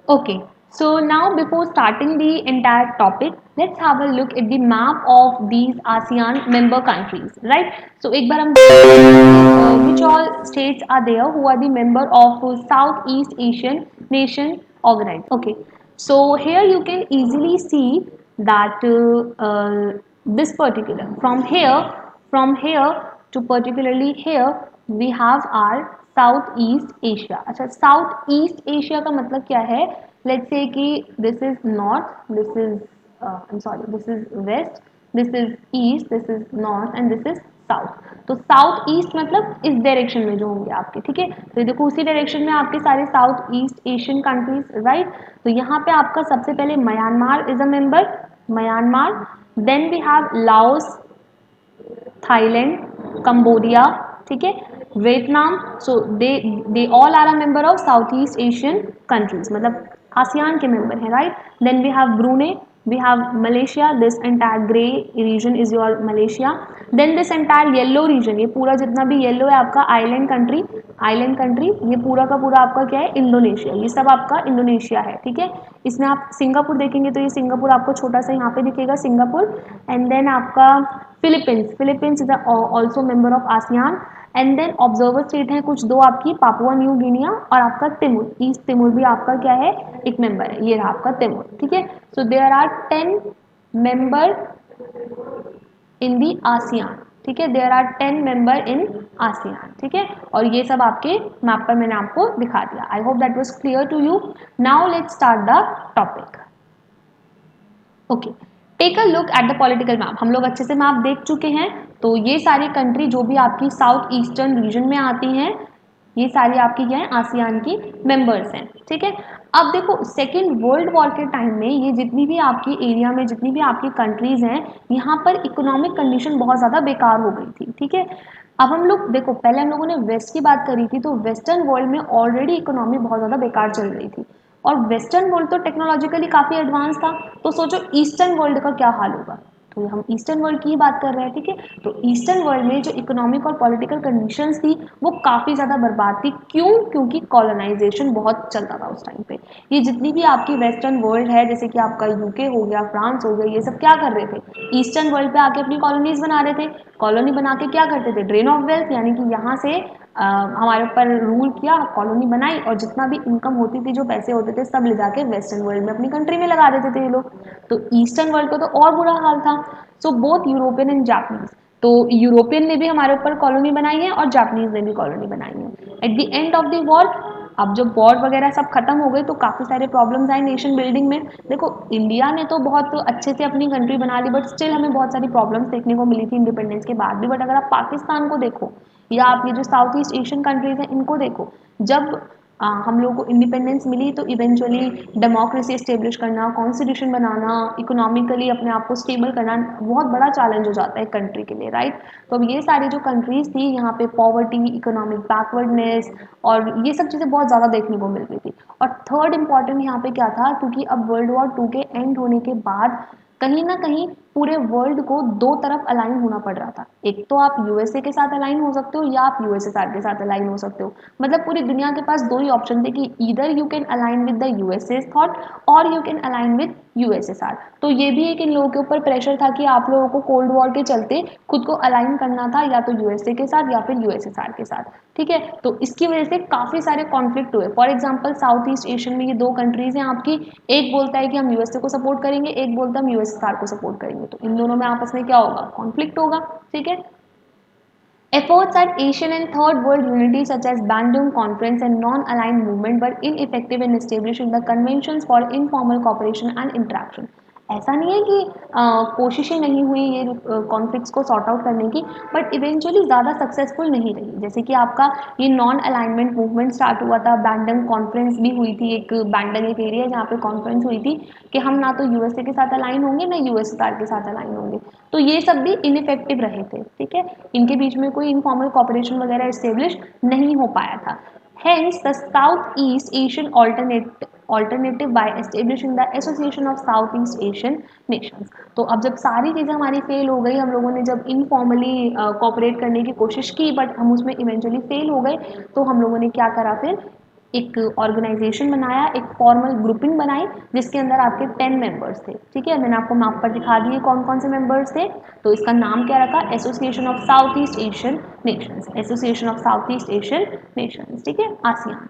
Okay, so now before starting the entire topic, let's have a look at the map of these ASEAN member countries, right? So एक बार हम which all states are there who are the member of Southeast Asian Nation Organization. Okay, so here you can easily see that this particular from here to particularly here we have our south east Asia. अच्छा, south east Asia का मतलब क्या है? Let's say कि this is north, this is I am sorry, this is west, this is east, this is north and this is south. तो south east मतलब इस direction में जो होंगे आपके, ठीक है. तो देखो उसी डायरेक्शन में आपके सारे south east Asian countries, right. तो यहाँ पे आपका सबसे पहले Myanmar is a member, Myanmar. Then we have Laos, Thailand, Cambodia, ठीक है, Vietnam. So they all are a member of south east Asian countries, मतलब आसियान के मेंबर हैं, right. Then we have Brunei, we have Malaysia, this entire grey region is your Malaysia. Then this entire yellow region, ये पूरा जितना भी yellow है आपका island country, island country, ये पूरा का पूरा आपका क्या है? इंडोनेशिया. ये सब आपका इंडोनेशिया है, ठीक है. इसमें आप सिंगापुर देखेंगे तो ये सिंगापुर आपको छोटा सा यहाँ पे दिखेगा, सिंगापुर. एंड देन आपका Philippines, Philippines is also member of ASEAN. And then observer state है कुछ दो आपकी, पापुआ न्यू गिनिया और आपका तिमुर, ईस्ट तिमुर भी आपका क्या है? एक मेंबर है, ये रहा आपका तिमुर, ठीक है. So there are 10 member in the ASEAN, ठीक है. There are 10 member in ASEAN, ठीक है. और ये सब आपके मैप पर मैंने आपको दिखा दिया. I hope that was clear to you. Now let's start the topic. Okay, take a look at the political map. हम लोग अच्छे से मैप देख चुके हैं. तो ये सारी कंट्री जो भी आपकी साउथ ईस्टर्न रीजन में आती हैं, ये सारी आपकी क्या है? आसियान की मेंबर्स हैं, ठीक है. अब देखो सेकेंड वर्ल्ड वॉर के टाइम में ये जितनी भी आपकी एरिया में जितनी भी आपकी कंट्रीज हैं, यहाँ पर इकोनॉमिक कंडीशन बहुत ज़्यादा बेकार हो गई थी, ठीक है. अब हम लोग देखो, पहले हम लोगों ने वेस्ट की बात करी थी, तो वेस्टर्न वर्ल्ड में ऑलरेडी इकोनॉमी बहुत ज़्यादा बेकार चल रही थी. और वेस्टर्न वर्ल्ड तो टेक्नोलॉजिकली काफ़ी एडवांस था. तो सोचो ईस्टर्न वर्ल्ड का क्या हाल होगा. तो हम ईस्टर्न वर्ल्ड की ही बात कर रहे हैं, ठीक है. तो ईस्टर्न वर्ल्ड में जो इकोनॉमिक और पॉलिटिकल कंडीशंस थी वो काफ़ी ज़्यादा बर्बाद थी. क्यों? क्योंकि कॉलोनाइजेशन बहुत चलता था उस टाइम पे. ये जितनी भी आपकी वेस्टर्न वर्ल्ड है, जैसे कि आपका यूके हो गया, फ्रांस हो गया, ये सब क्या कर रहे थे? ईस्टर्न वर्ल्ड पे आके अपनी कॉलोनीज बना रहे थे. कॉलोनी बना के क्या करते थे? ड्रेन ऑफ वेल्थ, यानी कि यहाँ से हमारे ऊपर रूल किया, कॉलोनी बनाई और जितना भी इनकम होती थी, जो पैसे होते थे, सब ले जाके वेस्टर्न वर्ल्ड में अपनी कंट्री में लगा देते थे ये लोग. तो ईस्टर्न वर्ल्ड का तो और बुरा हाल था. So both European and Japanese, तो यूरोपियन ने भी हमारे ऊपर कॉलोनी बनाई है और जापानीज ने भी कॉलोनी बनाई है. At the end of the war, अब जब वॉर वगैरह सब खत्म हो गए तो काफ़ी सारे प्रॉब्लम्स आए नेशन बिल्डिंग में. देखो इंडिया ने तो बहुत अच्छे से अपनी कंट्री बना ली, बट स्टिल हमें बहुत सारी प्रॉब्लम्स देखने को मिली थी इंडिपेंडेंस के बाद भी. बट अगर आप पाकिस्तान को देखो या आप ये जो साउथ ईस्ट एशियन कंट्रीज हैं इनको देखो, जब हम लोगों को इंडिपेंडेंस मिली तो इवेंचुअली डेमोक्रेसी इस्टेब्लिश करना, कॉन्स्टिट्यूशन बनाना, इकोनॉमिकली अपने आप को स्टेबल करना बहुत बड़ा चैलेंज हो जाता है कंट्री के लिए, राइट. तो अब ये सारी जो कंट्रीज थी यहाँ पे पॉवर्टी, इकोनॉमिक बैकवर्डनेस और ये सब चीज़ें बहुत ज़्यादा देखने को मिल रही थी. और थर्ड इम्पॉर्टेंट यहाँ पे क्या था, क्योंकि अब वर्ल्ड वॉर टू के एंड होने के बाद कहीं ना कहीं पूरे वर्ल्ड को दो तरफ अलाइन होना पड़ रहा था. एक तो आप यूएसए के साथ अलाइन हो सकते हो या आप यूएसएसआर के साथ अलाइन हो सकते हो. मतलब पूरी दुनिया के पास दो ही ऑप्शन थे कि either you can align with the USA thought or you can align with USSR. तो ये भी एक इन लोगों के ऊपर प्रेशर था कि आप लोगों को कोल्ड वॉर के चलते खुद को अलाइन करना था या तो यूएसए के साथ या फिर यूएसएसआर के साथ, ठीक है. तो इसकी वजह से काफ़ी सारे कॉन्फ्लिक्ट हुए. For example south east Asian में ये दो कंट्रीज हैं आपकी, एक बोलता है कि हम यूएसए को सपोर्ट करेंगे, एक बोलता है हम यूएसएसआर को सपोर्ट करेंगे. तो इन दोनों में आपस में क्या होगा? कॉन्फ्लिक्ट होगा, ठीक है. Efforts at Asian and Third World unity, such as Bandung Conference and non-aligned movement, were ineffective in establishing the conventions for informal cooperation and interaction. ऐसा नहीं है कि कोशिशें नहीं हुई ये कॉन्फ्लिक्ट्स को सॉर्ट आउट करने की, बट इवेंचुअली ज़्यादा सक्सेसफुल नहीं रही. जैसे कि आपका ये नॉन अलाइनमेंट मूवमेंट स्टार्ट हुआ था, बैंडंग कॉन्फ्रेंस भी हुई थी, एक बैंडंग एक एरिया जहाँ पे कॉन्फ्रेंस हुई थी कि हम ना तो यूएसए के साथ अलाइन होंगे ना यूएसएसआर के साथ अलाइन होंगे. तो ये सब भी इनइफेक्टिव रहे थे, ठीक है. इनके बीच में कोई इनफॉर्मल कॉपरेशन वगैरह इस्टेब्लिश नहीं हो पाया था. Hence, the Southeast Asian alternative by establishing the Association of Southeast Asian Nations. तो अब जब सारी चीज़ें हमारी फेल हो गई, हम लोगों ने जब इनफॉर्मली कॉपरेट करने की कोशिश की बट हम उसमें इवेंचुअली फेल हो गए, तो हम लोगों ने क्या करा फिर? एक ऑर्गेनाइजेशन बनाया, एक फॉर्मल ग्रुपिंग बनाई जिसके अंदर आपके 10 मेंबर्स थे। ठीक है, मैंने आपको मैप पर दिखा दिए कौन कौन से मेंबर्स थे। तो इसका नाम क्या रखा, association of south east Asian Nations, association of south east Asian Nations. ठीक है, आसियान।